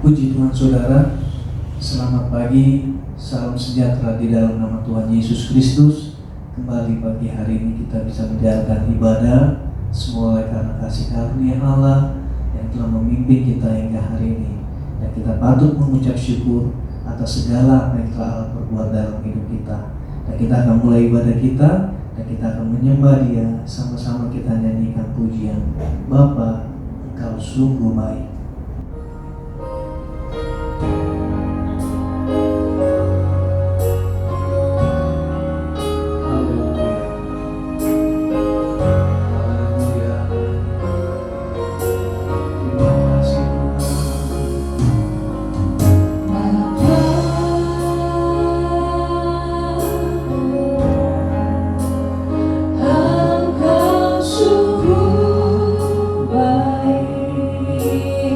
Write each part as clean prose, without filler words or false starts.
Puji Tuhan saudara, selamat pagi, salam sejahtera di dalam nama Tuhan Yesus Kristus. Kembali pagi hari ini kita bisa menjalankan ibadah, semua oleh karena kasih karunia Allah yang telah memimpin kita hingga hari ini. Dan kita patut mengucap syukur atas segala apa yang telah Allah perbuat dalam hidup kita. Dan kita akan mulai ibadah kita, dan kita akan menyembah Dia. Sama-sama kita nyanyikan pujian, Bapa, Engkau sungguh baik. Engkau sungguh baik.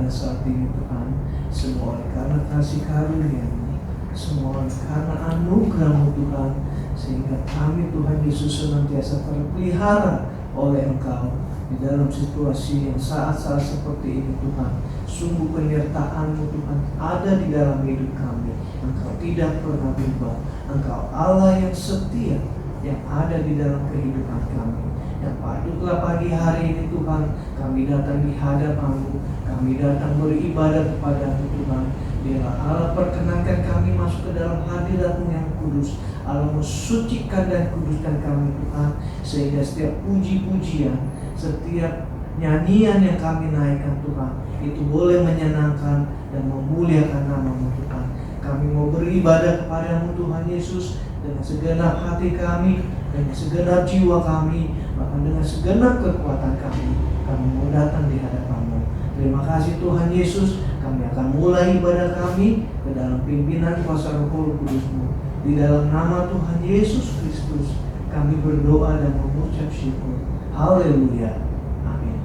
pada saat ini Tuhan. Semua oleh karena kasih karunia-Mu, semua oleh karena anugerah-Mu Tuhan, sehingga kami Tuhan Yesus senantiasa terpelihara oleh Engkau di dalam situasi yang saat-saat seperti ini Tuhan. Sungguh penyertaan-Mu Tuhan ada di dalam hidup kami. Engkau tidak pernah berubah. Engkau Allah yang setia yang ada di dalam kehidupan kami. Yang patutlah pagi hari ini Tuhan kami datang di hadapan-Mu, kami datang beribadah kepada-Mu Tuhan. Biarlah Allah perkenankan kami masuk ke dalam hadirat-Mu yang kudus. Allah mensucikan dan kuduskan kami Tuhan, sehingga setiap puji-pujian, setiap nyanyian yang kami naikkan Tuhan, itu boleh menyenangkan dan memuliakan nama-Mu Tuhan. Kami mau beribadah kepada-Mu Tuhan Yesus dengan segenap hati kami, dengan segenap jiwa kami, bahkan dengan segenap kekuatan kami. Kami mau datang di hadapan-Mu. Terima kasih Tuhan Yesus. Kami akan mulai ibadah kami ke dalam pimpinan kuasa Roh Kudus-Mu. Di dalam nama Tuhan Yesus Kristus kami berdoa dan mengucap syukur. Haleluya. Amin.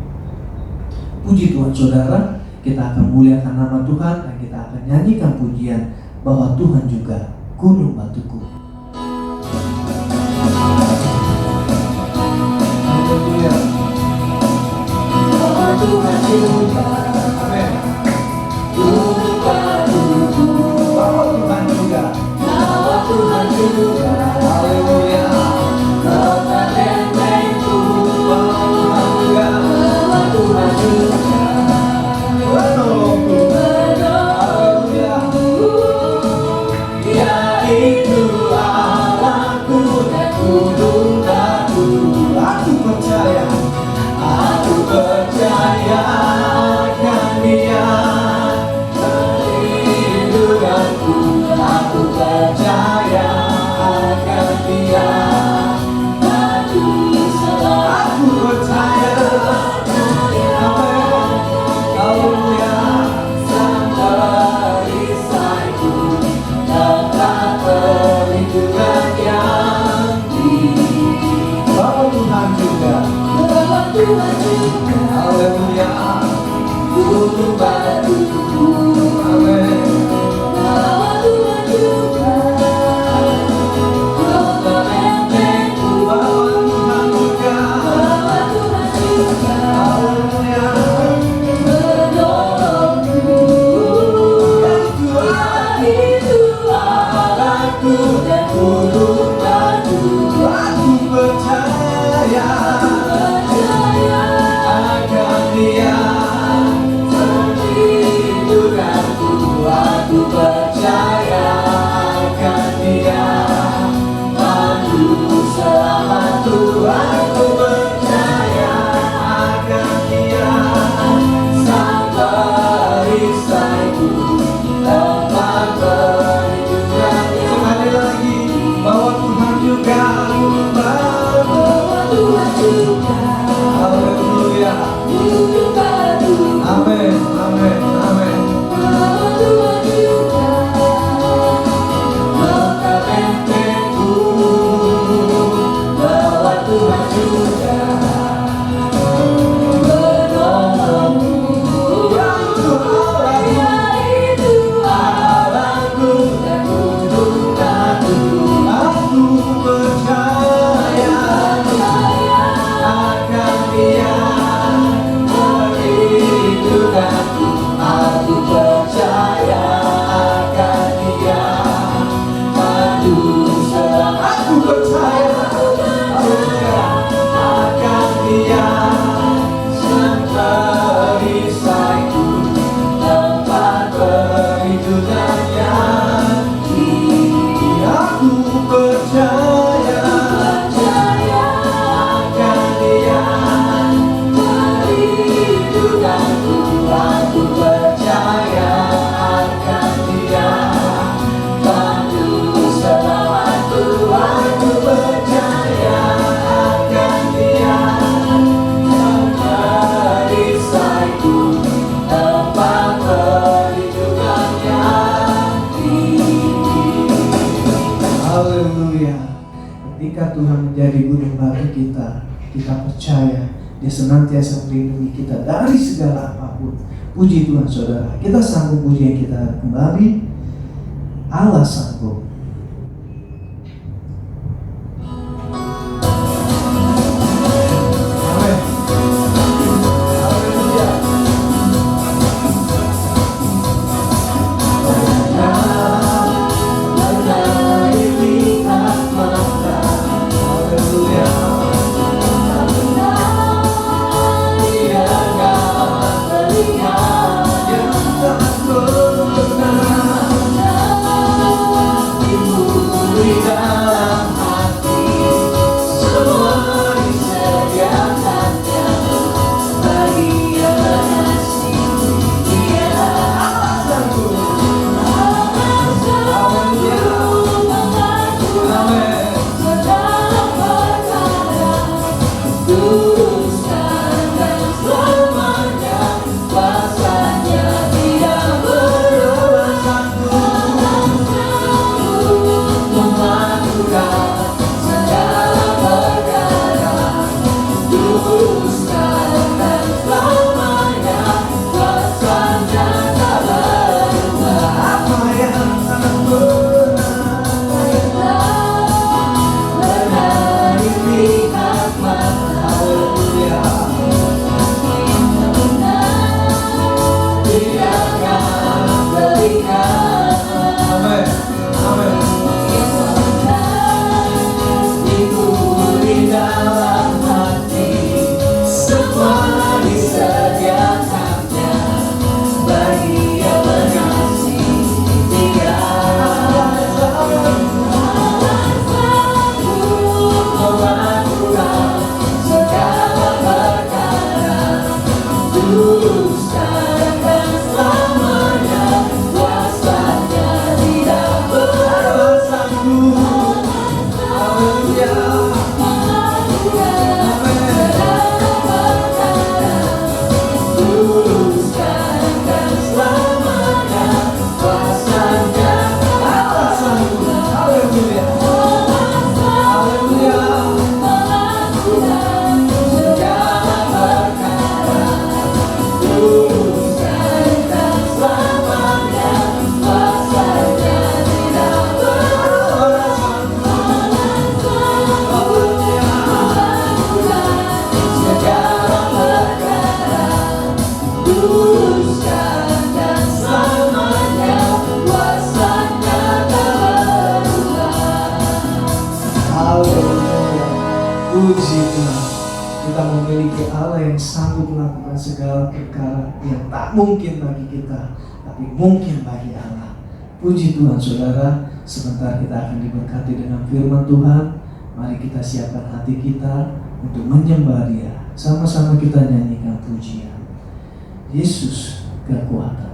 Puji Tuhan saudara, kita akan muliakan nama Tuhan dan kita akan nyanyikan pujian bahwa Tuhan juga gunung batuku. Haleluya. Bahwa Tuhan juga Amin. gunung batuku. Bahwa Tuhan juga. Bahwa Tuhan juga Haleluya. kota bentengku. Bahwa Tuhan juga Bahwa Tuhan juga menolongku. Haleluya. yaitu Allahku dan gunung batu. Aku percaya Aku percaya akan Dia perlindunganku. Aku percaya akan Dia maju selalu. Aku percaya. Amin. Haleluya. Sang perisaiku, tempat perlindungan yang tinggi. Bahwa Tuhan juga. Bahwa Tuhan juga Haleluya. gunung batuku. Amin. Bahwa Tuhan juga kota bentengku. Bahwa Tuhan juga. Bahwa Tuhan juga Haleluya. menolongku. Yaitu Allahku dan gunung batu. Aku percaya Percaya akan Dia. perlindunganku. Aku percaya akan Dia maju selamatku. Aku percaya Akan Dia. sang perisaiku, tempat perlindungan yang Sekali lagi. Bahwa Tuhan juga membantu. bahwa Tuhan juga Haleluya. gunung batu. Amin. Amin. Amin. Bahwa Tuhan juga kota bentengku. Bahwa Tuhan juga menolongku. Yaitu Allahku dan gunung batu. Aku percaya Percaya akan Dia. perlindunganku. Aku percaya akan Dia maju selamatku. Aku percaya. Haleluya. akan Dia sang perisaiku, tempat perlindungan yang tinggi. Aku percaya Percaya akan Dia. perlindunganku. Aku percaya akan Dia maju selamatku. Aku percaya akan Dia sang perisaiku, tempat perlindungan yang tinggi. Haleluya. Ketika Tuhan menjadi gunung batu kita percaya Dia senantiasa melindungi kita dari segala apapun. Puji Tuhan saudara. Kita sambung pujian kita kembali. Allah sanggup. Puji Tuhan, kita memiliki Allah yang sanggup melakukan segala perkara yang tak mungkin bagi kita, tapi mungkin bagi Allah. Puji Tuhan saudara, sebentar kita akan diberkati dengan firman Tuhan. Mari kita siapkan hati kita untuk menyembah Dia. Sama-sama kita nyanyikan pujian. Yesus kekuatan.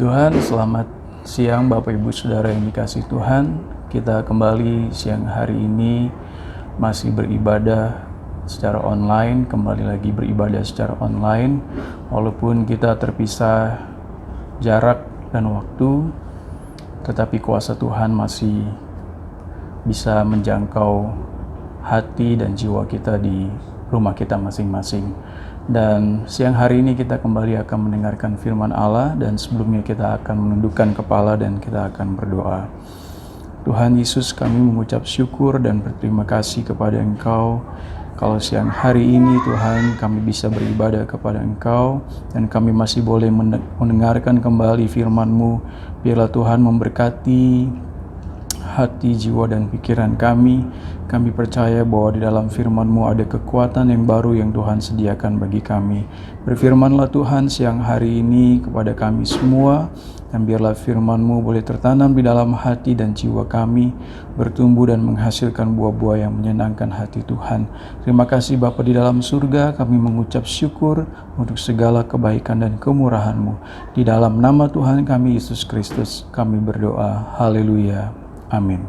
Tuhan, selamat siang Bapak Ibu Saudara yang dikasihi Tuhan. Kita kembali siang hari ini masih beribadah secara online, kembali lagi beribadah secara online. Walaupun kita terpisah jarak dan waktu, tetapi kuasa Tuhan masih bisa menjangkau hati dan jiwa kita di rumah kita masing-masing. Dan siang hari ini kita kembali akan mendengarkan firman Allah, dan sebelumnya kita akan menundukkan kepala dan kita akan berdoa. Tuhan Yesus, kami mengucap syukur dan berterima kasih kepada Engkau. Kalau siang hari ini Tuhan kami bisa beribadah kepada Engkau dan kami masih boleh mendengarkan kembali firman-Mu. Biarlah Tuhan memberkati hati, jiwa, dan pikiran kami. Kami percaya bahwa di dalam firman-Mu ada kekuatan yang baru yang Tuhan sediakan bagi kami. Berfirmanlah Tuhan siang hari ini kepada kami semua, dan biarlah firman-Mu boleh tertanam di dalam hati dan jiwa kami, bertumbuh dan menghasilkan buah-buah yang menyenangkan hati Tuhan. Terima kasih Bapa di dalam surga, kami mengucap syukur untuk segala kebaikan dan kemurahan-Mu. Di dalam nama Tuhan kami Yesus Kristus kami berdoa. Haleluya. Amin.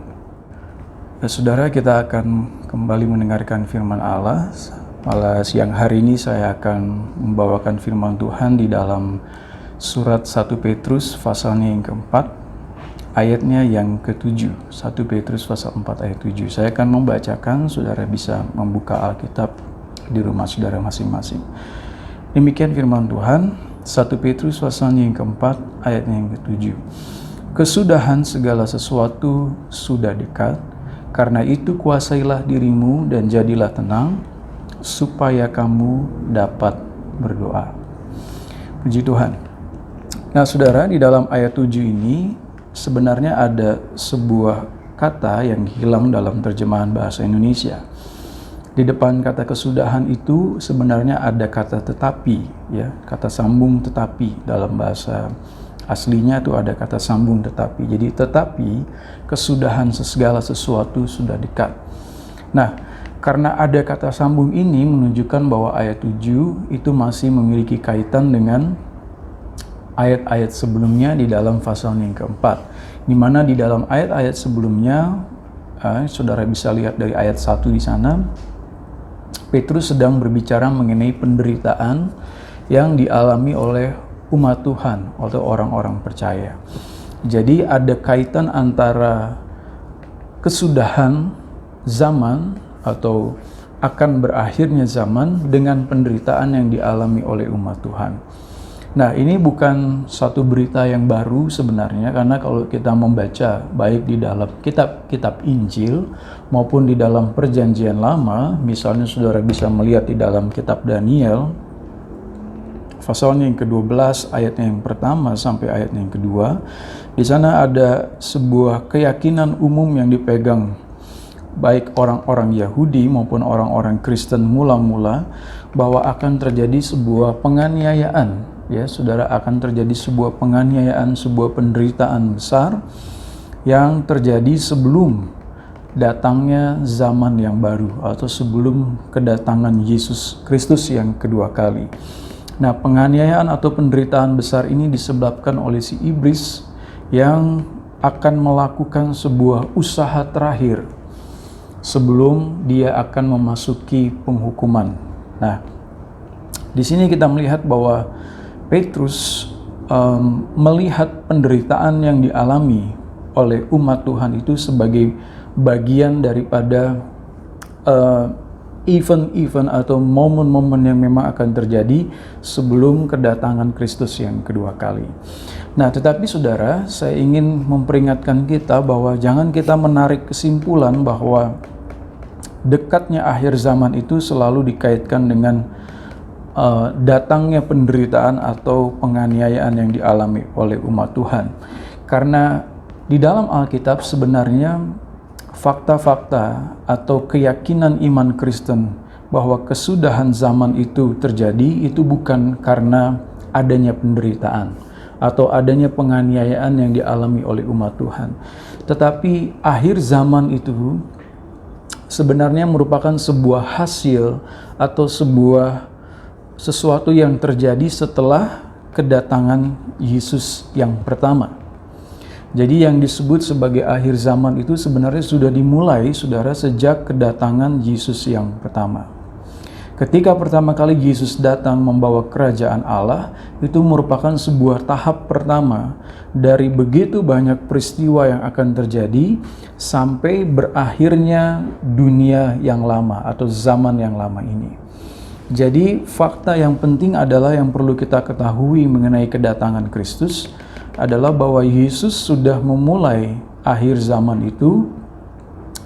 Saudara, kita akan kembali mendengarkan firman Allah. Pada siang hari ini saya akan membawakan firman Tuhan di dalam surat 1 Petrus pasalnya yang keempat, ayatnya yang ke-7. 1 Petrus pasal 4 ayat 7. Saya akan membacakan, saudara bisa membuka Alkitab di rumah saudara masing-masing. Demikian firman Tuhan, 1 Petrus pasalnya yang keempat, ayatnya yang ke-7. Kesudahan segala sesuatu sudah dekat, karena itu kuasailah dirimu dan jadilah tenang, supaya kamu dapat berdoa. Puji Tuhan. Nah saudara, di dalam ayat 7 ini sebenarnya ada sebuah kata yang hilang dalam terjemahan bahasa Indonesia. Di depan kata kesudahan itu sebenarnya ada kata tetapi, ya, kata sambung tetapi. Dalam bahasa aslinya itu ada kata sambung tetapi. Jadi tetapi kesudahan segala sesuatu sudah dekat. Nah, karena ada kata sambung ini menunjukkan bahwa ayat 7 itu masih memiliki kaitan dengan ayat-ayat sebelumnya di dalam pasal yang keempat. Di mana di dalam ayat-ayat sebelumnya, saudara bisa lihat dari ayat 1 di sana, Petrus sedang berbicara mengenai penderitaan yang dialami oleh umat Tuhan atau orang-orang percaya. Jadi ada kaitan antara kesudahan zaman atau akan berakhirnya zaman dengan penderitaan yang dialami oleh umat Tuhan. Nah, ini bukan satu berita yang baru sebenarnya, karena kalau kita membaca baik di dalam kitab-kitab Injil maupun di dalam Perjanjian Lama, misalnya saudara bisa melihat di dalam kitab Daniel pasalnya yang ke-12 ayatnya yang pertama sampai ayatnya yang kedua. Di sana ada sebuah keyakinan umum yang dipegang baik orang-orang Yahudi maupun orang-orang Kristen mula-mula, bahwa akan terjadi sebuah penganiayaan, ya saudara, akan terjadi sebuah penganiayaan, sebuah penderitaan besar yang terjadi sebelum datangnya zaman yang baru atau sebelum kedatangan Yesus Kristus yang kedua kali. Nah, penganiayaan atau penderitaan besar ini disebabkan oleh si iblis yang akan melakukan sebuah usaha terakhir sebelum dia akan memasuki penghukuman. Nah, di sini kita melihat bahwa Petrus melihat penderitaan yang dialami oleh umat Tuhan itu sebagai bagian daripada event-event atau momen-momen yang memang akan terjadi sebelum kedatangan Kristus yang kedua kali. Nah, tetapi saudara, saya ingin memperingatkan kita bahwa jangan kita menarik kesimpulan bahwa dekatnya akhir zaman itu selalu dikaitkan dengan datangnya penderitaan atau penganiayaan yang dialami oleh umat Tuhan. Karena di dalam Alkitab sebenarnya fakta-fakta atau keyakinan iman Kristen bahwa kesudahan zaman itu terjadi itu bukan karena adanya penderitaan atau adanya penganiayaan yang dialami oleh umat Tuhan. Tetapi akhir zaman itu sebenarnya merupakan sebuah hasil atau sesuatu yang terjadi setelah kedatangan Yesus yang pertama. Jadi yang disebut sebagai akhir zaman itu sebenarnya sudah dimulai, saudara, sejak kedatangan Yesus yang pertama. Ketika pertama kali Yesus datang membawa kerajaan Allah, itu merupakan sebuah tahap pertama dari begitu banyak peristiwa yang akan terjadi sampai berakhirnya dunia yang lama atau zaman yang lama ini. Jadi fakta yang penting adalah yang perlu kita ketahui mengenai kedatangan Kristus adalah bahwa Yesus sudah memulai akhir zaman itu,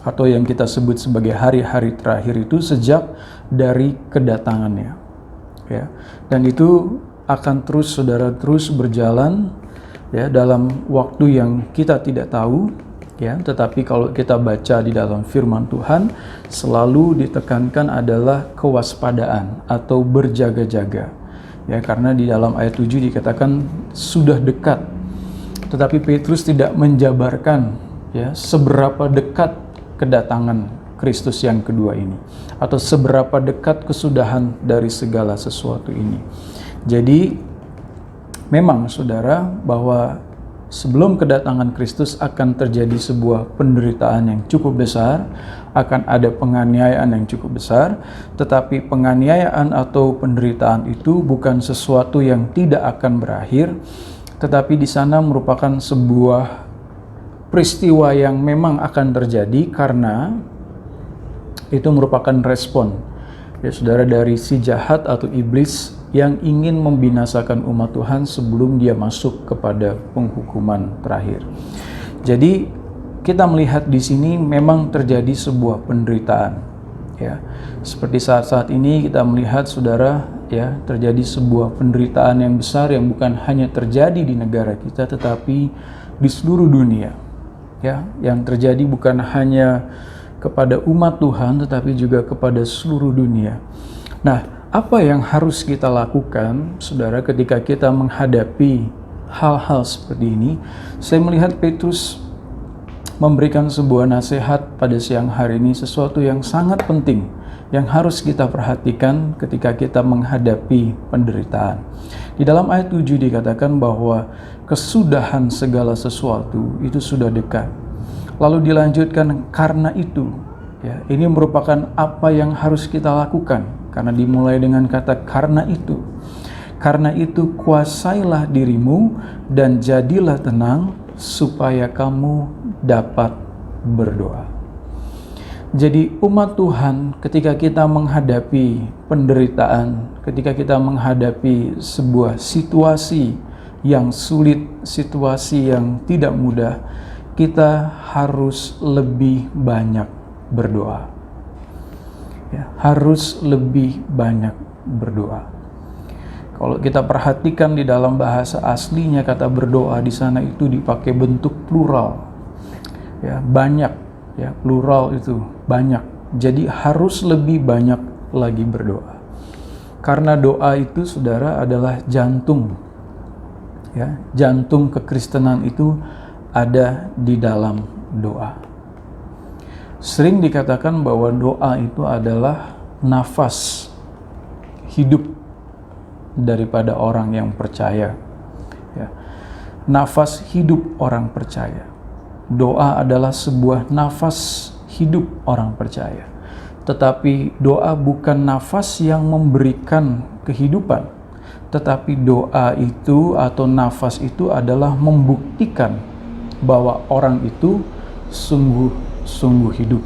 atau yang kita sebut sebagai hari-hari terakhir itu, sejak dari kedatangannya, ya. Dan itu akan terus, saudara, terus berjalan, ya, dalam waktu yang kita tidak tahu, ya. Tetapi kalau kita baca di dalam firman Tuhan, selalu ditekankan adalah kewaspadaan atau berjaga-jaga, ya, karena di dalam ayat 7 dikatakan sudah dekat. Tetapi Petrus tidak menjabarkan, ya, seberapa dekat kedatangan Kristus yang kedua ini, atau seberapa dekat kesudahan dari segala sesuatu ini. Jadi memang, saudara, bahwa sebelum kedatangan Kristus akan terjadi sebuah penderitaan yang cukup besar, akan ada penganiayaan yang cukup besar, tetapi penganiayaan atau penderitaan itu bukan sesuatu yang tidak akan berakhir, tetapi di sana merupakan sebuah peristiwa yang memang akan terjadi karena itu merupakan respon, ya, saudara, dari si jahat atau iblis yang ingin membinasakan umat Tuhan sebelum dia masuk kepada penghukuman terakhir. Jadi kita melihat di sini memang terjadi sebuah penderitaan, ya. Seperti saat-saat ini kita melihat, saudara, ya, terjadi sebuah penderitaan yang besar yang bukan hanya terjadi di negara kita tetapi di seluruh dunia. Ya, yang terjadi bukan hanya kepada umat Tuhan tetapi juga kepada seluruh dunia. Nah, apa yang harus kita lakukan, saudara, ketika kita menghadapi hal-hal seperti ini? Saya melihat Petrus memberikan sebuah nasihat pada siang hari ini, sesuatu yang sangat penting yang harus kita perhatikan ketika kita menghadapi penderitaan. Di dalam ayat 7 dikatakan bahwa kesudahan segala sesuatu itu sudah dekat. Lalu dilanjutkan karena itu, ya, ini merupakan apa yang harus kita lakukan, karena dimulai dengan kata karena itu. Karena itu kuasailah dirimu dan jadilah tenang supaya kamu dapat berdoa. Jadi umat Tuhan, ketika kita menghadapi penderitaan, ketika kita menghadapi sebuah situasi yang sulit, situasi yang tidak mudah, kita harus lebih banyak berdoa. Ya, harus lebih banyak berdoa. Kalau kita perhatikan di dalam bahasa aslinya, kata berdoa di sana itu dipakai bentuk plural. Ya, banyak, ya, plural itu banyak. Jadi harus lebih banyak lagi berdoa. Karena doa itu, saudara, adalah jantung. Ya, jantung kekristenan itu ada di dalam doa. Sering dikatakan bahwa doa itu adalah nafas hidup daripada orang yang percaya. Ya. Nafas hidup orang percaya. Doa adalah sebuah nafas hidup orang percaya. Tetapi doa bukan nafas yang memberikan kehidupan. Tetapi doa itu atau nafas itu adalah membuktikan bahwa orang itu sungguh-sungguh hidup.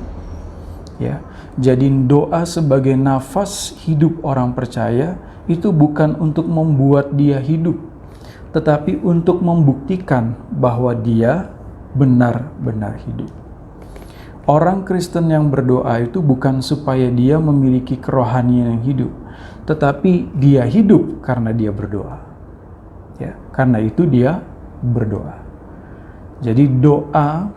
Ya. Jadi doa sebagai nafas hidup orang percaya itu bukan untuk membuat dia hidup, tetapi untuk membuktikan bahwa dia benar-benar hidup. Orang Kristen yang berdoa itu bukan supaya dia memiliki kerohanian yang hidup, tetapi dia hidup karena dia berdoa. Ya, karena itu dia berdoa. Jadi doa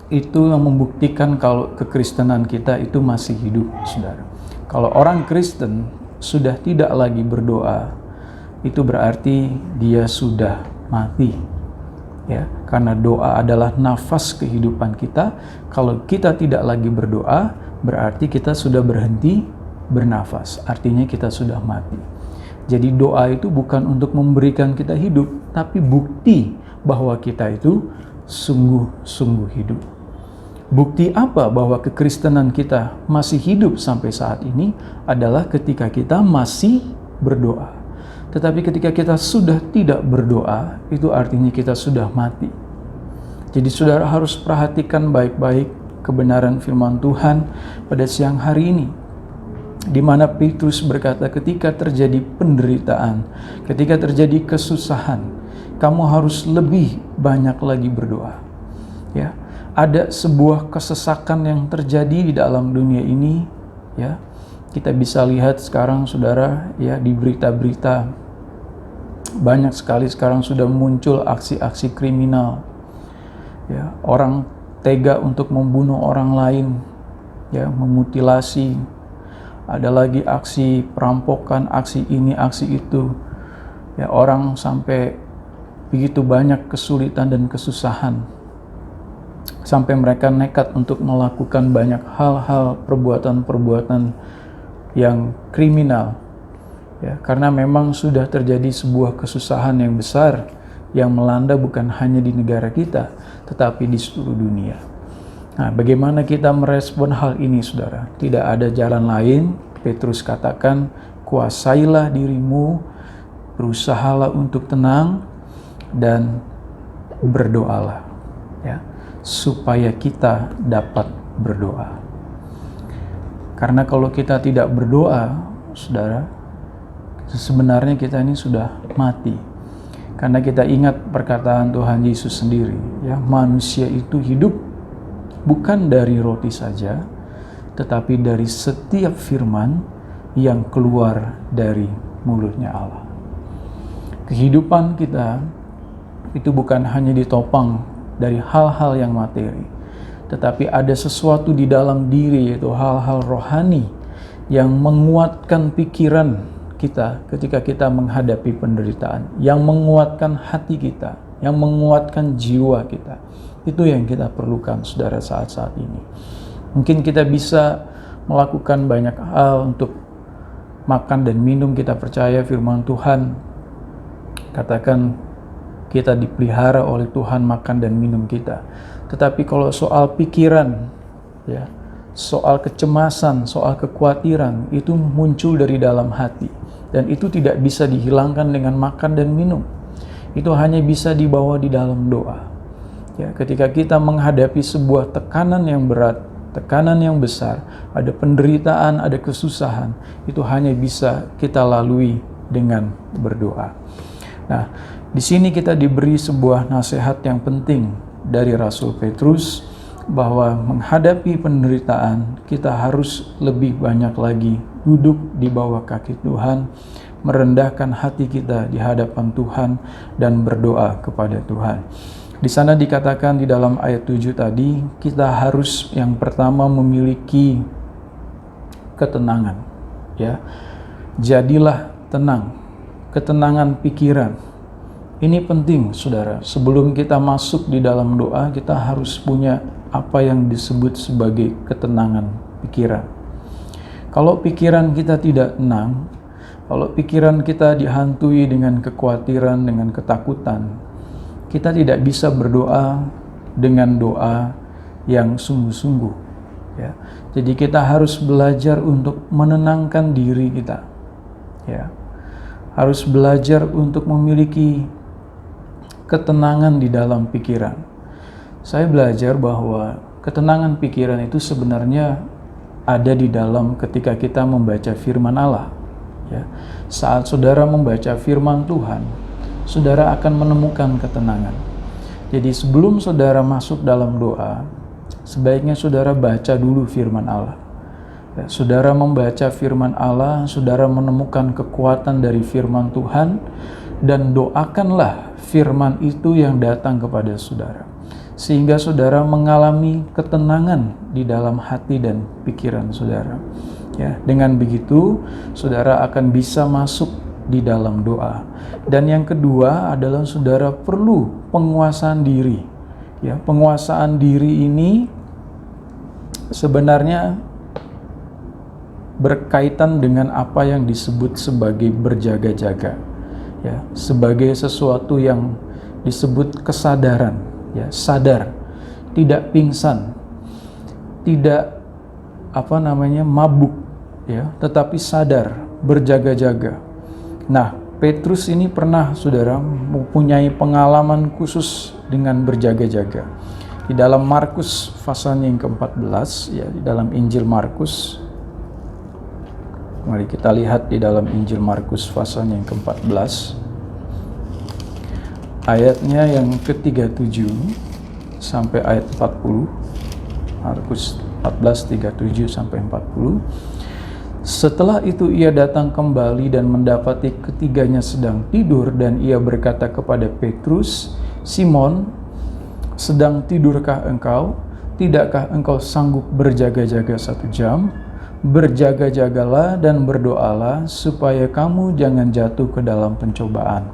itu yang membuktikan kalau kekristenan kita itu masih hidup, saudara. Kalau orang Kristen sudah tidak lagi berdoa, itu berarti dia sudah mati. Ya, karena doa adalah nafas kehidupan kita. Kalau kita tidak lagi berdoa, berarti kita sudah berhenti bernafas. Artinya kita sudah mati. Jadi doa itu bukan untuk memberikan kita hidup, tapi bukti bahwa kita itu sungguh-sungguh hidup. Bukti apa bahwa kekristenan kita masih hidup sampai saat ini adalah ketika kita masih berdoa. Tetapi ketika kita sudah tidak berdoa, itu artinya kita sudah mati. Jadi saudara harus perhatikan baik-baik kebenaran firman Tuhan pada siang hari ini, di mana Petrus berkata ketika terjadi penderitaan, ketika terjadi kesusahan, kamu harus lebih banyak lagi berdoa. Ya, ada sebuah kesesakan yang terjadi di dalam dunia ini, ya. Kita bisa lihat sekarang saudara, ya, di berita-berita banyak sekali sekarang sudah muncul aksi-aksi kriminal. Ya, orang tega untuk membunuh orang lain, ya, memutilasi. Ada lagi aksi perampokan, aksi ini, aksi itu. Ya, orang sampai begitu banyak kesulitan dan kesusahan. Sampai mereka nekat untuk melakukan banyak hal-hal, perbuatan-perbuatan yang kriminal. Ya, karena memang sudah terjadi sebuah kesusahan yang besar yang melanda bukan hanya di negara kita, tetapi di seluruh dunia. Nah, bagaimana kita merespon hal ini, saudara? Tidak ada jalan lain. Petrus katakan, kuasailah dirimu, berusahalah untuk tenang, dan berdoalah, ya, supaya kita dapat berdoa. Karena kalau kita tidak berdoa, saudara, sebenarnya kita ini sudah mati. Karena kita ingat perkataan Tuhan Yesus sendiri, ya, manusia itu hidup bukan dari roti saja, tetapi dari setiap firman yang keluar dari mulutnya Allah. Kehidupan kita itu bukan hanya ditopang dari hal-hal yang materi, tetapi ada sesuatu di dalam diri, yaitu hal-hal rohani yang menguatkan pikiran kita ketika kita menghadapi penderitaan, yang menguatkan hati kita, yang menguatkan jiwa kita. Itu yang kita perlukan, saudara, saat-saat ini. Mungkin kita bisa melakukan banyak hal untuk makan dan minum. Kita percaya firman Tuhan katakan kita dipelihara oleh Tuhan makan dan minum kita. Tetapi kalau soal pikiran, ya, soal kecemasan, soal kekhawatiran, itu muncul dari dalam hati. Dan itu tidak bisa dihilangkan dengan makan dan minum. Itu hanya bisa dibawa di dalam doa. Ya, ketika kita menghadapi sebuah tekanan yang berat, tekanan yang besar, ada penderitaan, ada kesusahan, itu hanya bisa kita lalui dengan berdoa. Nah, di sini kita diberi sebuah nasihat yang penting dari Rasul Petrus, bahwa menghadapi penderitaan kita harus lebih banyak lagi duduk di bawah kaki Tuhan, merendahkan hati kita di hadapan Tuhan dan berdoa kepada Tuhan. Di sana dikatakan di dalam ayat 7 tadi, kita harus yang pertama memiliki ketenangan, ya. Jadilah tenang, ketenangan pikiran. Ini penting, saudara. Sebelum kita masuk di dalam doa, kita harus punya apa yang disebut sebagai ketenangan pikiran. Kalau pikiran kita tidak tenang, kalau pikiran kita dihantui dengan kekhawatiran, dengan ketakutan, kita tidak bisa berdoa dengan doa yang sungguh-sungguh. Ya. Jadi kita harus belajar untuk menenangkan diri kita. Ya. Harus belajar untuk memiliki ketenangan di dalam pikiran. Saya belajar bahwa ketenangan pikiran itu sebenarnya ada di dalam ketika kita membaca firman Allah. Ya. Saat saudara membaca firman Tuhan, saudara akan menemukan ketenangan. Jadi sebelum saudara masuk dalam doa, sebaiknya saudara baca dulu firman Allah. Ya, saudara membaca firman Allah, saudara menemukan kekuatan dari firman Tuhan, dan doakanlah firman itu yang datang kepada saudara, sehingga saudara mengalami ketenangan di dalam hati dan pikiran saudara. Ya, dengan begitu saudara akan bisa masuk di dalam doa. Dan yang kedua adalah saudara perlu penguasaan diri. Ya, penguasaan diri ini sebenarnya berkaitan dengan apa yang disebut sebagai berjaga-jaga, ya, sebagai sesuatu yang disebut kesadaran, ya, sadar, tidak pingsan, tidak mabuk, ya, tetapi sadar, berjaga-jaga. Nah, Petrus ini pernah, saudara, mempunyai pengalaman khusus dengan berjaga-jaga. Di dalam Markus pasal yang ke-14, ya, di dalam Injil Markus. Mari kita lihat di dalam Injil Markus pasal yang ke-14. Ayatnya yang ke-37 sampai ayat 40. Markus 14:37 sampai 40. Setelah itu ia datang kembali dan mendapati ketiganya sedang tidur, dan ia berkata kepada Petrus, "Simon, sedang tidurkah engkau? Tidakkah engkau sanggup berjaga-jaga 1 jam? Berjaga-jagalah dan berdoalah supaya kamu jangan jatuh ke dalam pencobaan.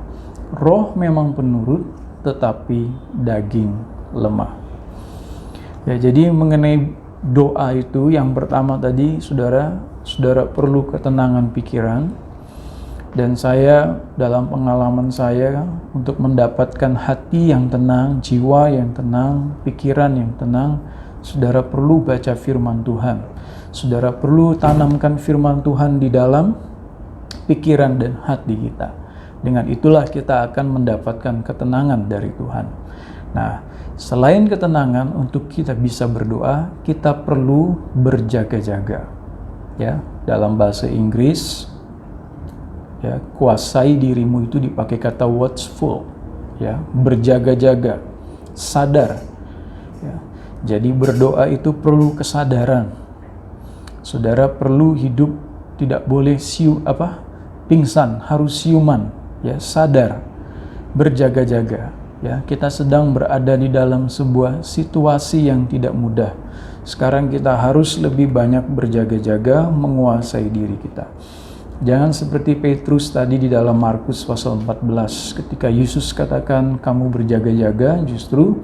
Roh memang penurut, tetapi daging lemah." Ya, jadi mengenai doa itu, yang pertama tadi, saudara perlu ketenangan pikiran. Dan saya, dalam pengalaman saya, untuk mendapatkan hati yang tenang, jiwa yang tenang, pikiran yang tenang, saudara perlu baca firman Tuhan. Saudara perlu tanamkan firman Tuhan di dalam pikiran dan hati kita. Dengan itulah kita akan mendapatkan ketenangan dari Tuhan. Nah, selain ketenangan, untuk kita bisa berdoa, kita perlu berjaga-jaga. Ya, dalam bahasa Inggris, ya, kuasai dirimu itu dipakai kata watchful, ya, berjaga-jaga, sadar. Ya, jadi berdoa itu perlu kesadaran. Saudara perlu hidup, tidak boleh pingsan, harus siuman, ya, sadar, berjaga-jaga. Ya, kita sedang berada di dalam sebuah situasi yang tidak mudah. Sekarang kita harus lebih banyak berjaga-jaga, menguasai diri kita. Jangan seperti Petrus tadi di dalam Markus pasal 14, ketika Yesus katakan kamu berjaga-jaga, justru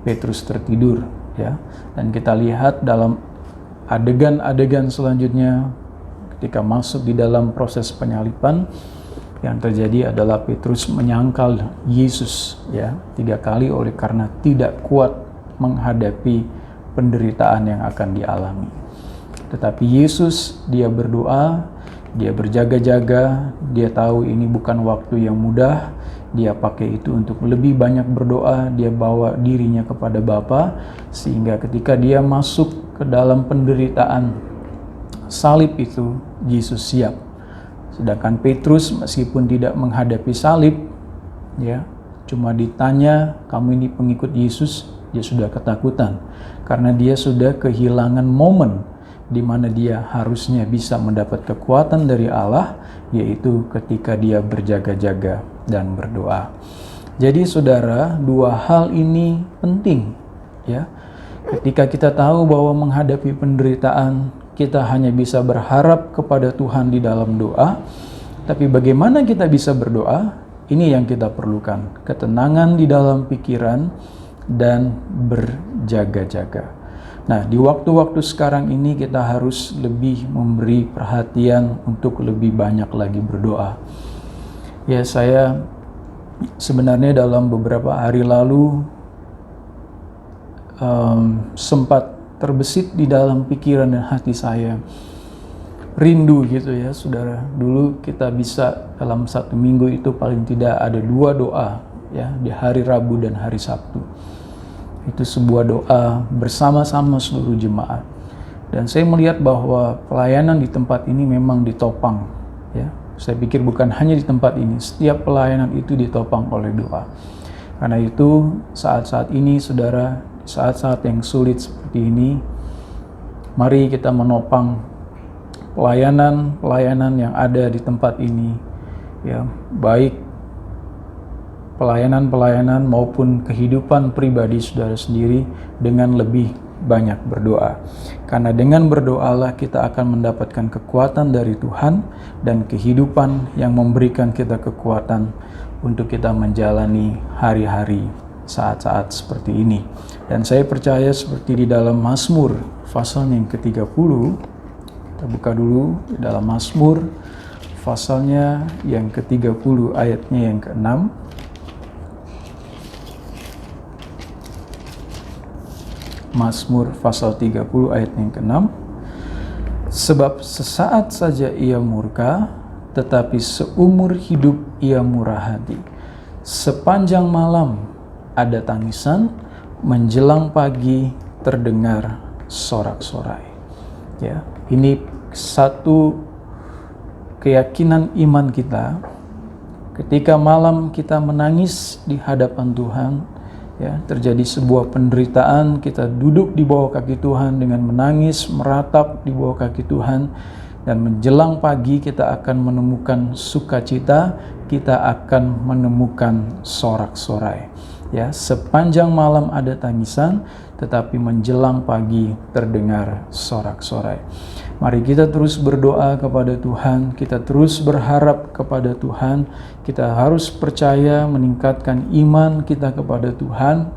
Petrus tertidur, ya. Dan kita lihat dalam adegan-adegan selanjutnya, ketika masuk di dalam proses penyaliban, yang terjadi adalah Petrus menyangkal Yesus, ya, 3 kali oleh karena tidak kuat menghadapi penderitaan yang akan dialami. Tetapi Yesus, dia berdoa, dia berjaga-jaga, dia tahu ini bukan waktu yang mudah, dia pakai itu untuk lebih banyak berdoa, dia bawa dirinya kepada Bapa, sehingga ketika dia masuk ke dalam penderitaan salib itu, Yesus siap. Sedangkan Petrus meskipun tidak menghadapi salib, ya, cuma ditanya, kamu ini pengikut Yesus, dia sudah ketakutan. Karena dia sudah kehilangan momen di mana dia harusnya bisa mendapat kekuatan dari Allah, yaitu ketika dia berjaga-jaga dan berdoa. Jadi saudara, 2 hal ini penting, ya. Ketika kita tahu bahwa menghadapi penderitaan, kita hanya bisa berharap kepada Tuhan di dalam doa. Tapi bagaimana kita bisa berdoa? Ini yang kita perlukan. Ketenangan di dalam pikiran dan berjaga-jaga. Nah, di waktu-waktu sekarang ini kita harus lebih memberi perhatian untuk lebih banyak lagi berdoa. Ya, saya sebenarnya dalam beberapa hari lalu sempat terbesit di dalam pikiran dan hati saya, rindu gitu ya saudara. Dulu kita bisa dalam 1 minggu itu paling tidak ada 2 doa, ya, di hari Rabu dan hari Sabtu. Itu sebuah doa bersama-sama seluruh jemaat. Dan saya melihat bahwa pelayanan di tempat ini memang ditopang, ya. Saya pikir bukan hanya di tempat ini, setiap pelayanan itu ditopang oleh doa. Karena itu saat-saat ini saudara, saat-saat yang sulit seperti ini, mari kita menopang pelayanan yang ada di tempat ini, ya, baik pelayanan maupun kehidupan pribadi saudara sendiri, dengan lebih banyak berdoa. Karena dengan berdoalah kita akan mendapatkan kekuatan dari Tuhan dan kehidupan yang memberikan kita kekuatan untuk kita menjalani hari-hari saat-saat seperti ini. Dan saya percaya seperti di dalam Mazmur pasal yang ke-30 Kita buka dulu di dalam Mazmur pasalnya yang ke-30 ayatnya yang ke-6. Mazmur pasal 30 ayat yang ke-6. Sebab sesaat saja ia murka, tetapi seumur hidup ia murah hati. Sepanjang malam ada tangisan, menjelang pagi terdengar sorak-sorai. Ya, ini satu keyakinan iman kita. Ketika malam kita menangis di hadapan Tuhan, ya, terjadi sebuah penderitaan, kita duduk di bawah kaki Tuhan dengan menangis, meratap di bawah kaki Tuhan, dan menjelang pagi kita akan menemukan sukacita, kita akan menemukan sorak-sorai. Ya, sepanjang malam ada tangisan, tetapi menjelang pagi terdengar sorak-sorai. Mari kita terus berdoa kepada Tuhan, kita terus berharap kepada Tuhan, kita harus percaya meningkatkan iman kita kepada Tuhan.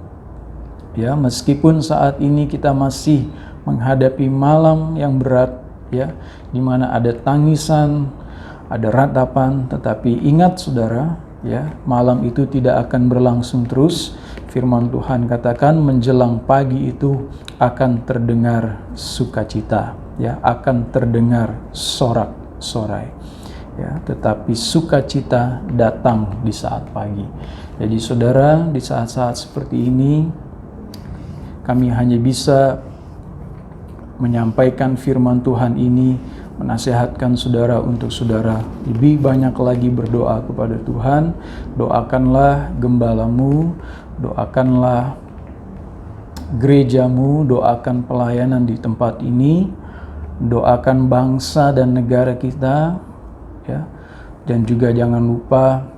Ya, meskipun saat ini kita masih menghadapi malam yang berat, ya, di mana ada tangisan, ada ratapan, tetapi ingat saudara, ya, malam itu tidak akan berlangsung terus. Firman Tuhan katakan menjelang pagi itu akan terdengar sukacita, ya, akan terdengar sorak-sorai. Ya, tetapi sukacita datang di saat pagi. Jadi saudara, di saat-saat seperti ini kami hanya bisa menyampaikan firman Tuhan ini, menasihatkan saudara untuk saudara lebih banyak lagi berdoa kepada Tuhan. Doakanlah gembalamu, doakanlah gerejamu, doakan pelayanan di tempat ini, doakan bangsa dan negara kita, ya. Dan juga jangan lupa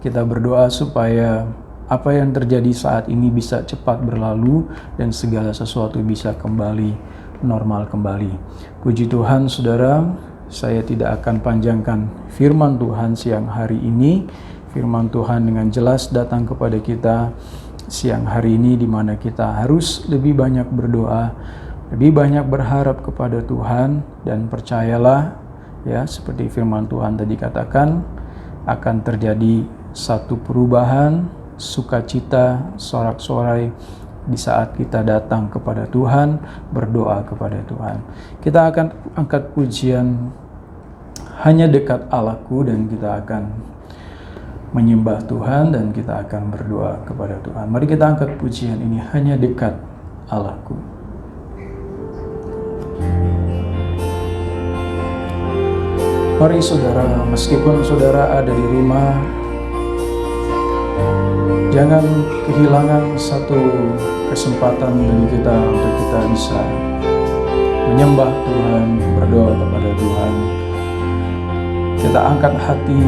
kita berdoa supaya apa yang terjadi saat ini bisa cepat berlalu dan segala sesuatu bisa kembali normal kembali. Puji Tuhan saudara, saya tidak akan panjangkan firman Tuhan siang hari ini. Firman Tuhan dengan jelas datang kepada kita siang hari ini, di mana kita harus lebih banyak berdoa, lebih banyak berharap kepada Tuhan, dan percayalah, ya, seperti firman Tuhan tadi katakan, akan terjadi satu perubahan, sukacita, sorak-sorai di saat kita datang kepada Tuhan, berdoa kepada Tuhan. Kita akan angkat pujian Hanya Dekat Allahku, dan kita akan menyembah Tuhan dan kita akan berdoa kepada Tuhan. Mari kita angkat pujian ini, Hanya Dekat Allahku. Mari saudara, meskipun saudara ada di rumah, jangan kehilangan satu kesempatan bagi kita untuk kita bisa menyembah Tuhan, berdoa kepada Tuhan. Kita angkat hati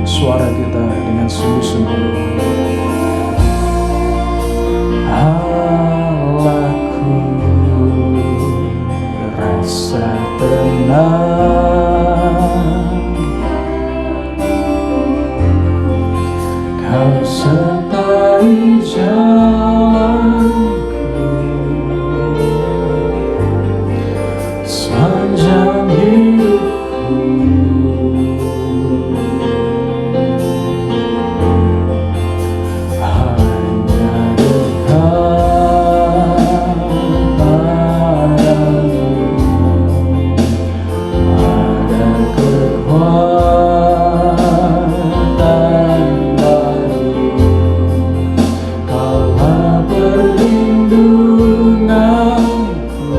suara kita dengan sungguh-sungguh. Allahku, rasa tenang, Kau sertai jalanku sepanjang hidupku. Hanya dekat padamu ada kekuatan baru. Kaulah perlindunganku,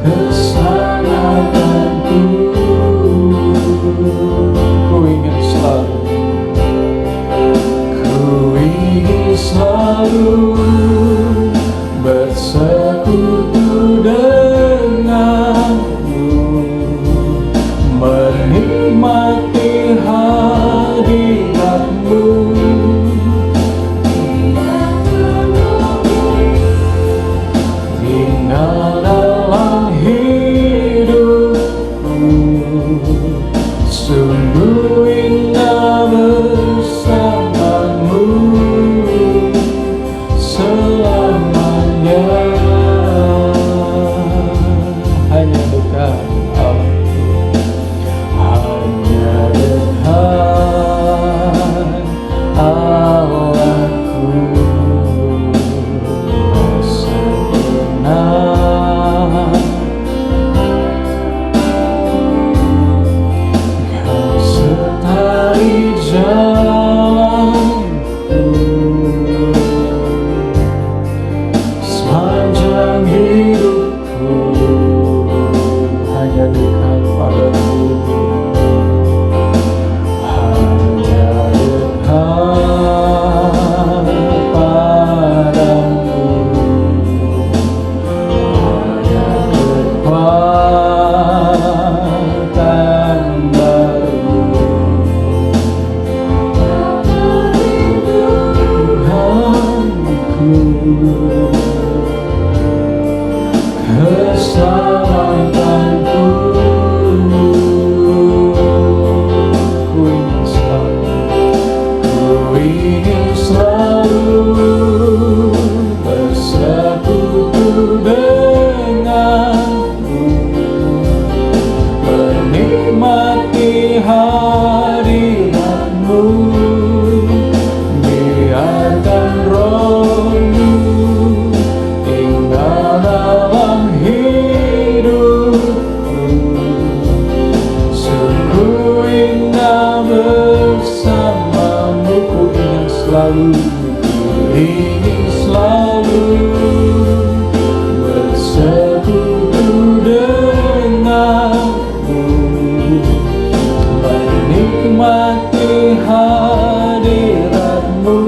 keselamatanku. Ku ingin selalu bersekutu denganmu, menikmati hadiratmu. Tinggal dalam hidupku, sungguh indah bersamamu selamanya. selamatkanku. Ku ingin selalu bersekutu denganmu, menikmati hadiratmu, biarkan rohmu tinggal dalam hidupku. Sungguh indah bersamamu. Ku ingin selalu, ku ingin selalu bersekutu denganmu, menikmati hadiratmu,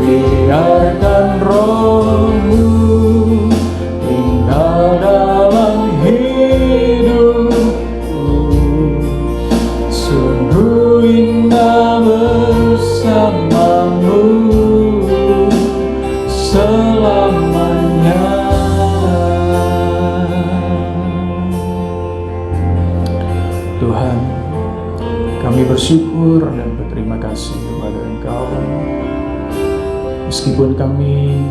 biarkan rohmu tinggal dalam hidupku. Sungguh indah bersamamu selamanya. Tuhan, kami bersyukur dan berterima kasih kepada Engkau. Meskipun kami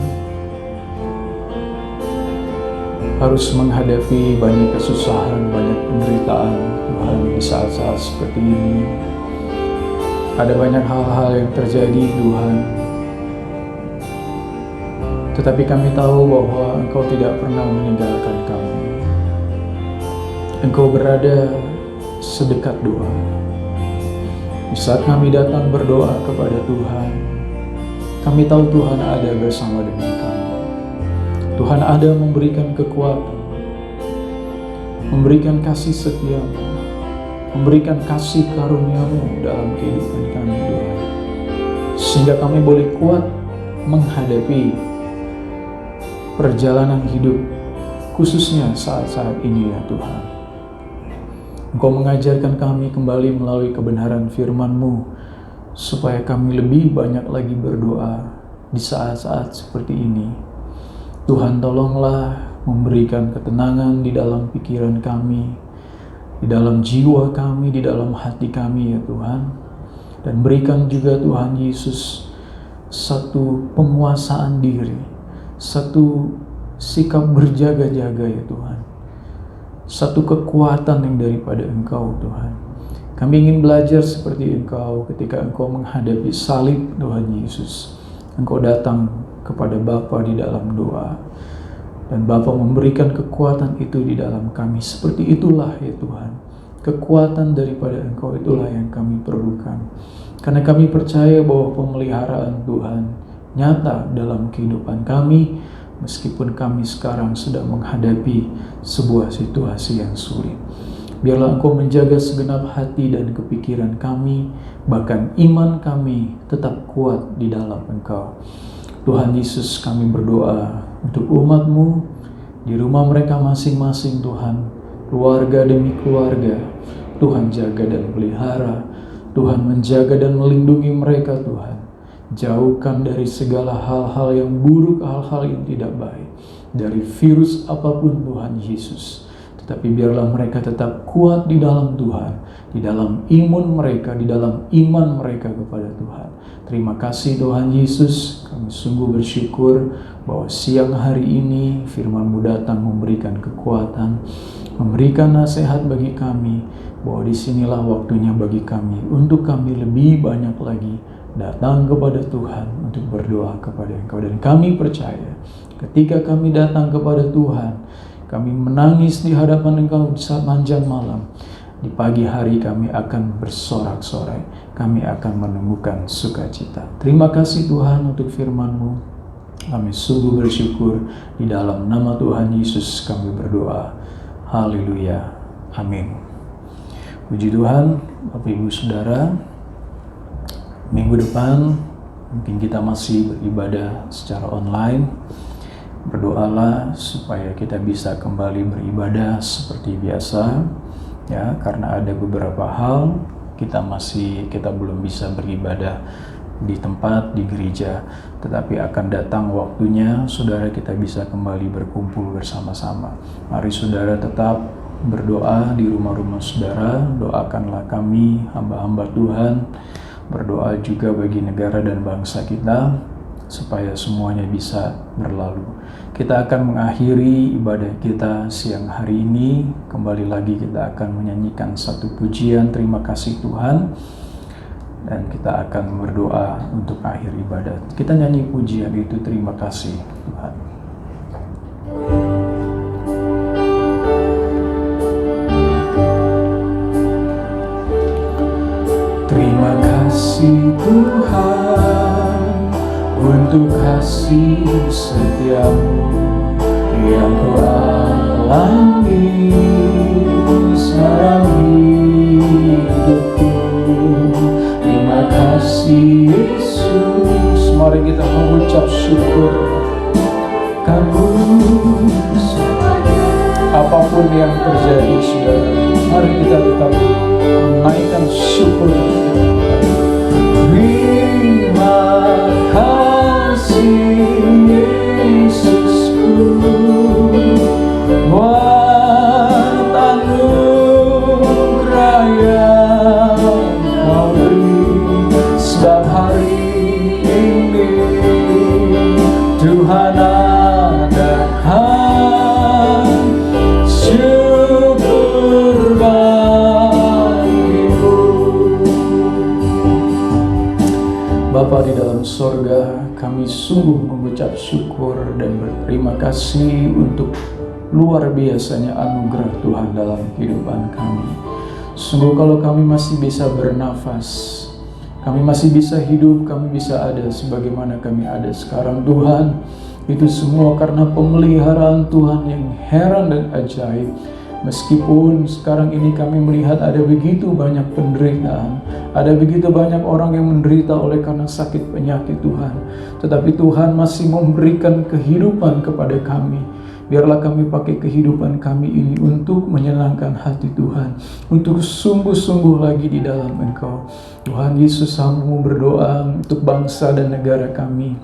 harus menghadapi banyak kesusahan, banyak penderitaan, Tuhan, di saat-saat seperti ini. Ada banyak hal-hal yang terjadi, Tuhan. Tetapi kami tahu bahwa Engkau tidak pernah meninggalkan kami. Engkau berada sedekat doa. Di saat kami datang berdoa kepada Tuhan, kami tahu Tuhan ada bersama dengan kami. Tuhan ada memberikan kekuatan, memberikan kasih setia-Mu, memberikan kasih karunia-Mu dalam kehidupan kami, Tuhan. Sehingga kami boleh kuat menghadapi perjalanan hidup, khususnya saat-saat ini ya Tuhan. Engkau mengajarkan kami kembali melalui kebenaran firman-Mu, supaya kami lebih banyak lagi berdoa di saat-saat seperti ini. Tuhan, tolonglah memberikan ketenangan di dalam pikiran kami, di dalam jiwa kami, di dalam hati kami ya Tuhan. Dan berikan juga Tuhan Yesus satu penguasaan diri, satu sikap berjaga-jaga ya Tuhan, satu kekuatan yang daripada Engkau Tuhan. Kami ingin belajar seperti Engkau ketika Engkau menghadapi salib Tuhan Yesus. Engkau datang kepada Bapa di dalam doa, dan Bapa memberikan kekuatan itu di dalam kami. Seperti itulah ya Tuhan, kekuatan daripada Engkau itulah yang kami perlukan. Karena kami percaya bahwa pemeliharaan Tuhan nyata dalam kehidupan kami, meskipun kami sekarang sedang menghadapi sebuah situasi yang sulit. Biarlah Engkau menjaga segenap hati dan kepikiran kami, bahkan iman kami tetap kuat di dalam Engkau. Tuhan Yesus, kami berdoa untuk umat-Mu di rumah mereka masing-masing Tuhan, keluarga demi keluarga. Tuhan jaga dan pelihara, Tuhan menjaga dan melindungi mereka Tuhan. Jauhkan dari segala hal-hal yang buruk, hal-hal yang tidak baik, dari virus apapun Tuhan Yesus. Tetapi biarlah mereka tetap kuat di dalam Tuhan, di dalam imun mereka, di dalam iman mereka kepada Tuhan. Terima kasih Tuhan Yesus, kami sungguh bersyukur bahwa siang hari ini firman-Mu datang memberikan kekuatan, memberikan nasihat bagi kami, bahwa disinilah waktunya bagi kami untuk kami lebih banyak lagi datang kepada Tuhan untuk berdoa kepada Engkau. Dan kami percaya ketika kami datang kepada Tuhan, kami menangis di hadapan Engkau sepanjang malam, di pagi hari kami akan bersorak-sorai, kami akan menemukan sukacita. Terima kasih Tuhan untuk firman-Mu. Kami sungguh bersyukur, di dalam nama Tuhan Yesus kami berdoa. Haleluya. Amin. Puji Tuhan, Bapak Ibu Saudara. Minggu depan mungkin kita masih beribadah secara online. Berdoalah supaya kita bisa kembali beribadah seperti biasa, ya, karena ada beberapa hal kita belum bisa beribadah di tempat, di gereja, tetapi akan datang waktunya saudara kita bisa kembali berkumpul bersama-sama. Mari saudara tetap berdoa di rumah-rumah saudara, doakanlah kami, hamba-hamba Tuhan, berdoa juga bagi negara dan bangsa kita, supaya semuanya bisa berlalu. Kita akan mengakhiri ibadah kita siang hari ini. Kembali lagi kita akan menyanyikan satu pujian terima kasih Tuhan, dan kita akan berdoa untuk akhir ibadat. Kita nyanyi pujian itu, terima kasih Tuhan. Terima kasih Tuhan untuk kasih setiamu yang Kau alami sekarang hidupku. Terima kasih Yesus. Mari kita mengucap syukur. Kamu apapun yang terjadi saudara, mari kita tetap menaikkan syukur. Terima kasih Yesusku buat anugerah yang Kau beri, sebab hari ini Tuhan adakan syukur bagimu. Bapa di dalam sorga, kami sungguh mengucap syukur dan berterima kasih untuk luar biasanya anugerah Tuhan dalam kehidupan kami. Sungguh kalau kami masih bisa bernafas, kami masih bisa hidup, kami bisa ada sebagaimana kami ada sekarang Tuhan, itu semua karena pemeliharaan Tuhan yang heran dan ajaib. Meskipun sekarang ini kami melihat ada begitu banyak penderitaan, ada begitu banyak orang yang menderita oleh karena sakit penyakit Tuhan, tetapi Tuhan masih memberikan kehidupan kepada kami. Biarlah kami pakai kehidupan kami ini untuk menyenangkan hati Tuhan, untuk sungguh-sungguh lagi di dalam Engkau. Tuhan Yesus, hamba-Mu berdoa untuk bangsa dan negara kami,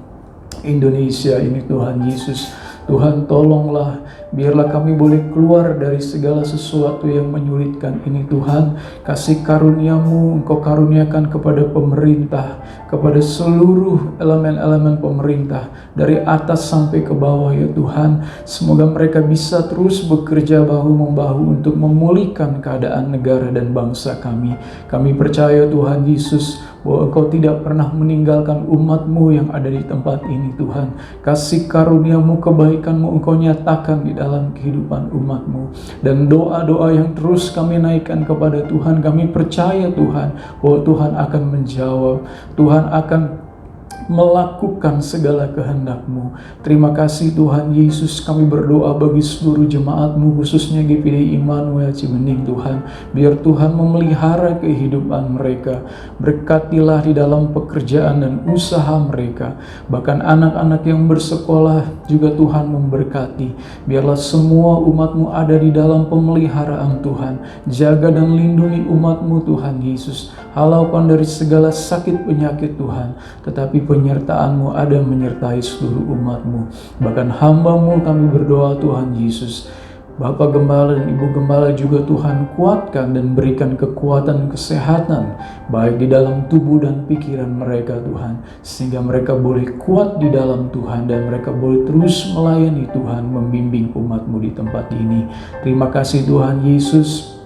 Indonesia ini Tuhan Yesus. Tuhan tolonglah, biarlah kami boleh keluar dari segala sesuatu yang menyulitkan ini Tuhan. Kasih karunia-Mu Engkau karuniakan kepada pemerintah, kepada seluruh elemen-elemen pemerintah, dari atas sampai ke bawah ya Tuhan. Semoga mereka bisa terus bekerja bahu-membahu untuk memulihkan keadaan negara dan bangsa kami. Kami percaya Tuhan Yesus bahwa Engkau tidak pernah meninggalkan umat-Mu yang ada di tempat ini Tuhan. Kasih karunia-Mu, kebaikan-Mu Engkau nyatakan di dalam kehidupan umat-Mu. Dan doa-doa yang terus kami naikkan kepada Tuhan, kami percaya Tuhan bahwa Tuhan akan menjawab, Tuhan akan melakukan segala kehendak-Mu. Terima kasih Tuhan Yesus, kami berdoa bagi seluruh jemaat-Mu, khususnya GPD Immanuel Cibening Tuhan. Biar Tuhan memelihara kehidupan mereka, berkatilah di dalam pekerjaan dan usaha mereka. Bahkan anak-anak yang bersekolah juga Tuhan memberkati. Biarlah semua umat-Mu ada di dalam pemeliharaan Tuhan. Jaga dan lindungi umat-Mu Tuhan Yesus. Halaukan dari segala sakit penyakit Tuhan, tetapi penyertaan-Mu ada menyertai seluruh umat-Mu. Bahkan hamba-Mu kami berdoa Tuhan Yesus, Bapak Gembala dan Ibu Gembala juga Tuhan kuatkan dan berikan kekuatan kesehatan baik di dalam tubuh dan pikiran mereka Tuhan, sehingga mereka boleh kuat di dalam Tuhan dan mereka boleh terus melayani Tuhan, membimbing umat-Mu di tempat ini. Terima kasih Tuhan Yesus.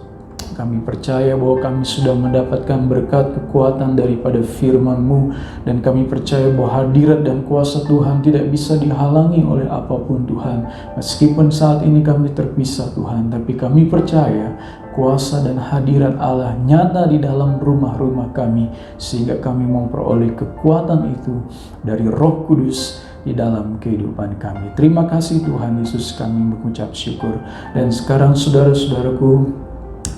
Kami percaya bahwa kami sudah mendapatkan berkat kekuatan daripada firman-Mu, dan kami percaya bahwa hadirat dan kuasa Tuhan tidak bisa dihalangi oleh apapun Tuhan. Meskipun saat ini kami terpisah Tuhan, tapi kami percaya kuasa dan hadirat Allah nyata di dalam rumah-rumah kami, sehingga kami memperoleh kekuatan itu dari Roh Kudus di dalam kehidupan kami. Terima kasih Tuhan Yesus, kami mengucap syukur. Dan sekarang saudara-saudaraku,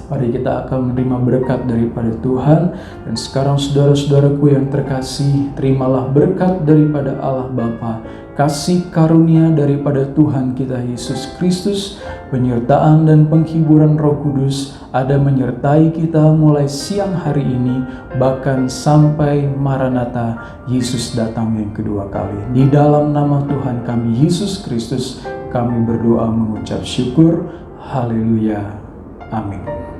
mari kita akan menerima berkat daripada Tuhan. Dan sekarang saudara-saudaraku yang terkasih, terimalah berkat daripada Allah Bapa, kasih karunia daripada Tuhan kita Yesus Kristus, penyertaan dan penghiburan Roh Kudus ada menyertai kita mulai siang hari ini, bahkan sampai Maranatha, Yesus datang yang kedua kali. Di dalam nama Tuhan kami Yesus Kristus, kami berdoa mengucap syukur. Haleluya. Amin.